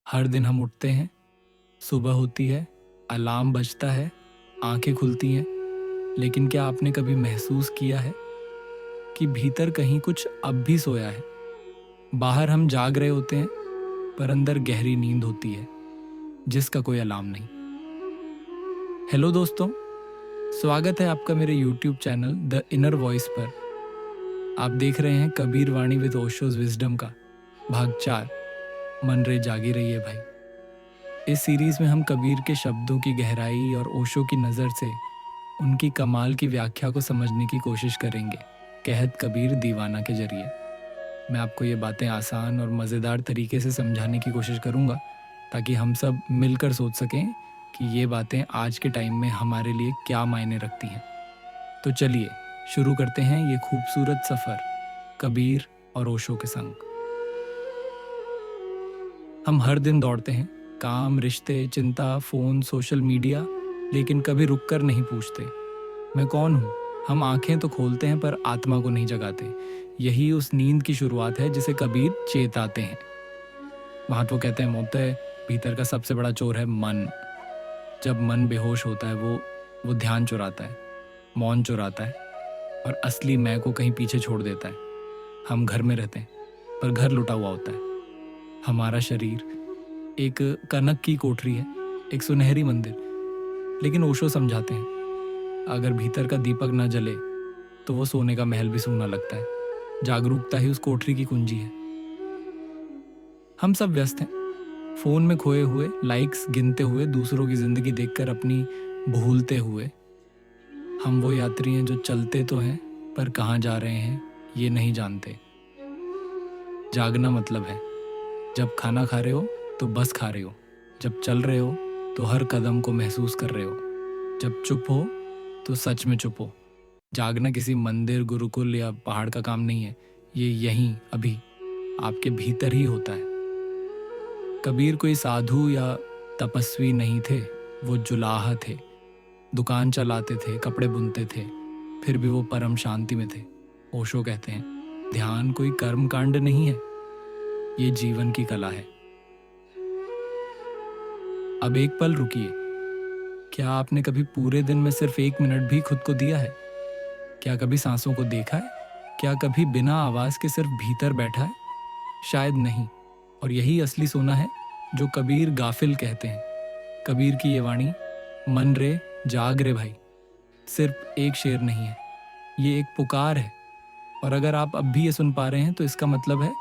हर दिन हम उठते हैं, सुबह होती है, अलार्म बजता है, आंखें खुलती हैं, लेकिन क्या आपने कभी महसूस किया है कि भीतर कहीं कुछ अब भी सोया है? बाहर हम जाग रहे होते हैं, पर अंदर गहरी नींद होती है, जिसका कोई अलार्म नहीं। हेलो दोस्तों, स्वागत है आपका मेरे YouTube channel the inner voice पर। आप देख रहे हैं कबीर वाणी विद ओशोज विजडम का भाग 4, मन रे जागी रही है भाई। इस सीरीज में हम कबीर के शब्दों की गहराई और ओशो की नज़र से उनकी कमाल की व्याख्या को समझने की कोशिश करेंगे, कहत कबीर दीवाना के जरिए। मैं आपको ये बातें आसान और मज़ेदार तरीके से समझाने की कोशिश करूँगा, ताकि हम सब मिलकर सोच सकें कि ये बातें आज के टाइम में हमारे लिए क्या मायने रखती हैं। तो चलिए शुरू करते हैं ये खूबसूरत सफ़र कबीर और ओशो के संग। हम हर दिन दौड़ते हैं, काम, रिश्ते, चिंता, फ़ोन, सोशल मीडिया, लेकिन कभी रुक कर नहीं पूछते मैं कौन हूँ। हम आंखें तो खोलते हैं पर आत्मा को नहीं जगाते। यही उस नींद की शुरुआत है जिसे कबीर चेताते हैं। महात्मा कहते हैं, मोते भीतर का सबसे बड़ा चोर है मन। जब मन बेहोश होता है वो ध्यान चुराता है, मौन चुराता है और असली मैं को कहीं पीछे छोड़ देता है। हम घर में रहते हैं पर घर लुटा हुआ होता है। हमारा शरीर एक कनक की कोठरी है, एक सुनहरी मंदिर। लेकिन ओशो समझाते हैं, अगर भीतर का दीपक न जले तो वो सोने का महल भी सूना लगता है। जागरूकता ही उस कोठरी की कुंजी है। हम सब व्यस्त हैं, फोन में खोए हुए, लाइक्स गिनते हुए, दूसरों की जिंदगी देखकर अपनी भूलते हुए। हम वो यात्री हैं जो चलते तो हैं पर कहाँ जा रहे हैं ये नहीं जानते। जागना मतलब है, जब खाना खा रहे हो तो बस खा रहे हो, जब चल रहे हो तो हर कदम को महसूस कर रहे हो, जब चुप हो तो सच में चुप हो। जागना किसी मंदिर, गुरुकुल या पहाड़ का काम नहीं है, ये यहीं अभी आपके भीतर ही होता है। कबीर कोई साधु या तपस्वी नहीं थे, वो जुलाहा थे। दुकान चलाते थे, कपड़े बुनते थे, फिर भी वो परम शांति में थे। ओशो कहते हैं, ध्यान कोई कर्म कांड नहीं है, ये जीवन की कला है। अब एक पल रुकिए, क्या आपने कभी पूरे दिन में सिर्फ 1 मिनट भी खुद को दिया है? क्या कभी सांसों को देखा है? क्या कभी बिना आवाज के सिर्फ भीतर बैठा है? शायद नहीं। और यही असली सोना है जो कबीर गाफिल कहते हैं। कबीर की ये वाणी, मन रे जाग रे भाई, सिर्फ एक शेर नहीं है, ये एक पुकार है। और अगर आप अब भी ये सुन पा रहे हैं तो इसका मतलब है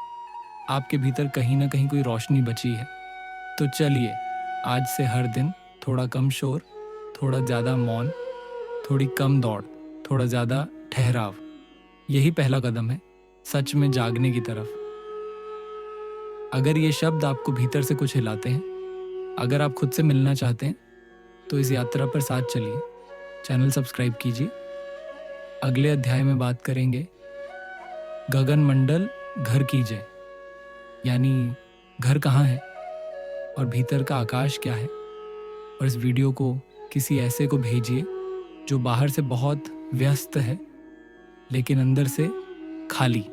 आपके भीतर कहीं ना कहीं कोई रोशनी बची है। तो चलिए आज से हर दिन थोड़ा कम शोर, थोड़ा ज़्यादा मौन, थोड़ी कम दौड़, थोड़ा ज़्यादा ठहराव। यही पहला कदम है सच में जागने की तरफ। अगर ये शब्द आपको भीतर से कुछ हिलाते हैं, अगर आप खुद से मिलना चाहते हैं, तो इस यात्रा पर साथ चलिए। चैनल सब्सक्राइब कीजिए। अगले अध्याय में बात करेंगे गगन मंडल घर की जय, यानी घर कहाँ है और भीतर का आकाश क्या है। और इस वीडियो को किसी ऐसे को भेजिए जो बाहर से बहुत व्यस्त है लेकिन अंदर से खाली।